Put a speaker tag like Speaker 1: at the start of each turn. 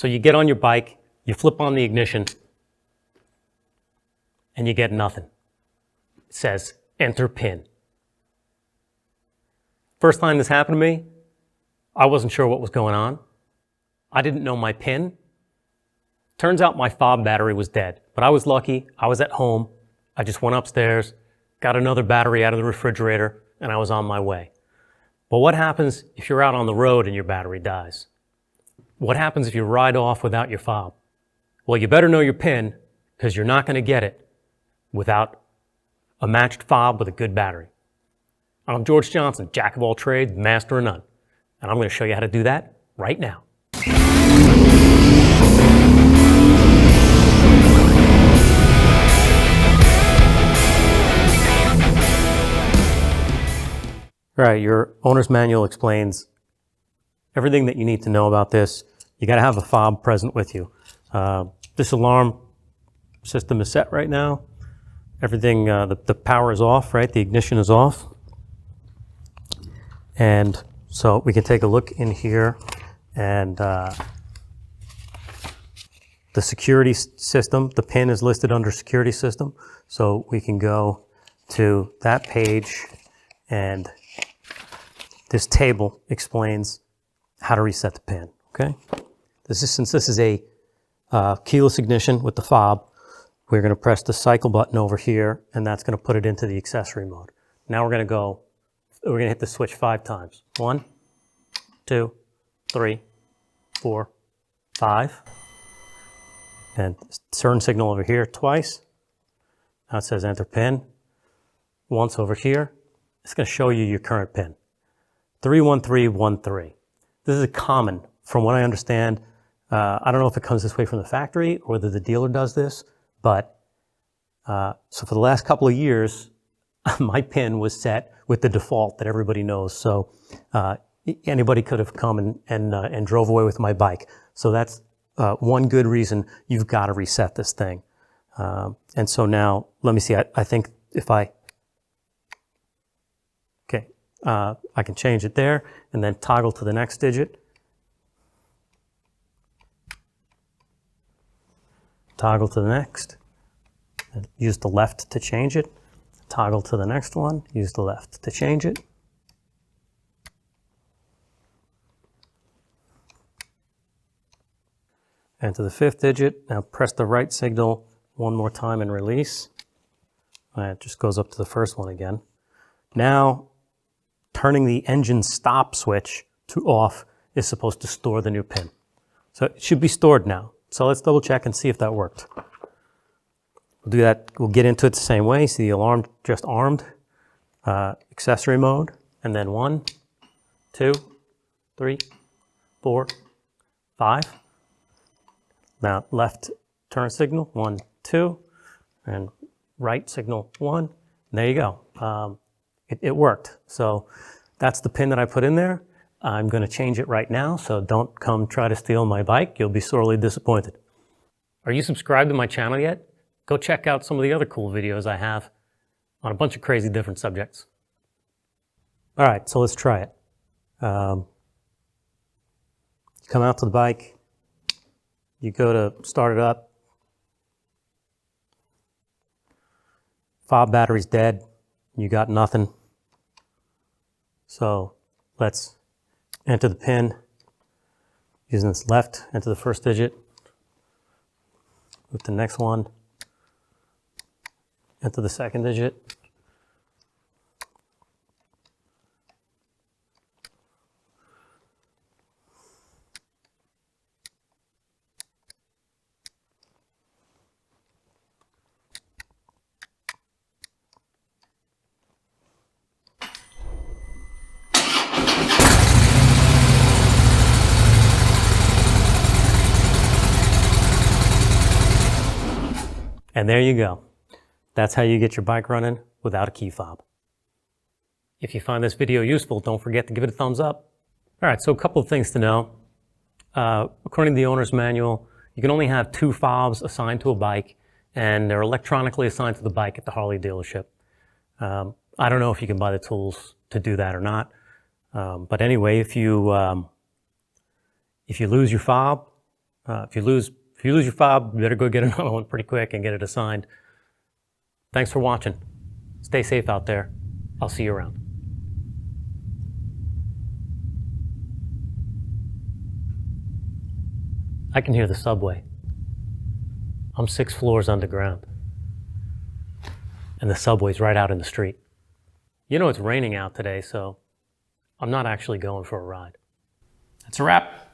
Speaker 1: So you get on your bike, you flip on the ignition, and you get nothing. It says, enter PIN. First time this happened to me, I wasn't sure what was going on. I didn't know my PIN. Turns out my fob battery was dead, but I was lucky. I was at home. I just went upstairs, got another battery out of the refrigerator, and I was on my way. But what happens if you're out on the road and your battery dies? What happens if you ride off without your fob? Well, you better know your PIN, because you're not going to get it without a matched fob with a good battery. I'm George Johnson, jack of all trades, master of none. And I'm going to show you how to do that right now. All right, your owner's manual explains everything that you need to know about this. You got to have a fob present with you. This alarm system is set right now. Everything, the power is off, right? The ignition is off. And so we can take a look in here, and the security system, the PIN is listed under security system. So we can go to that page, and this table explains how to reset the PIN, okay? Since this is a keyless ignition with the fob, we're gonna press the cycle button over here, and that's gonna put it into the accessory mode. Now we're gonna hit the switch 5 times. 1, 2, 3, 4, 5. And turn signal over here twice. Now it says enter PIN. Once over here. It's gonna show you your current PIN. 31313. This is a common, from what I understand. I don't know if it comes this way from the factory or whether the dealer does this, but so for the last couple of years, my PIN was set with the default that everybody knows. So anybody could have come and drove away with my bike. So that's one good reason you've got to reset this thing. And so now, let me see, I think if I can change it there and then toggle to the next digit. Toggle to the next. And use the left to change it. Toggle to the next one. Use the left to change it. And to the 5th digit. Now press the right signal one more time and release. And it just goes up to the first one again. Now, turning the engine stop switch to off is supposed to store the new PIN. So it should be stored now. So let's double check and see if that worked. We'll do that, we'll get into it the same way. See the alarm just armed, accessory mode, and then 1, 2, 3, 4, 5. Now left turn signal, 1, 2, and right signal 1. And there you go. It worked. So that's the PIN that I put in there. I'm going to change it right now, so don't come try to steal my bike. You'll be sorely disappointed. Are you subscribed to my channel yet? Go check out some of the other cool videos I have on a bunch of crazy different subjects. All right, so let's try it. Come out to the bike. You go to start it up. Fob battery's dead. You got nothing. So let's enter the PIN using this left, enter the first digit, with the next one, enter the second digit, and there you go. That's how you get your bike running without a key fob. If you find this video useful, don't forget to give it a thumbs up. All right, so a couple of things to know. According to the owner's manual, you can only have 2 fobs assigned to a bike, and they're electronically assigned to the bike at the Harley dealership. I don't know if you can buy the tools to do that or not. But anyway, if you lose your fob, If you lose your fob, you better go get another one pretty quick and get it assigned. Thanks for watching. Stay safe out there. I'll see you around. I can hear the subway. I'm 6 floors underground. And the subway's right out in the street. You know it's raining out today, so I'm not actually going for a ride. That's a wrap.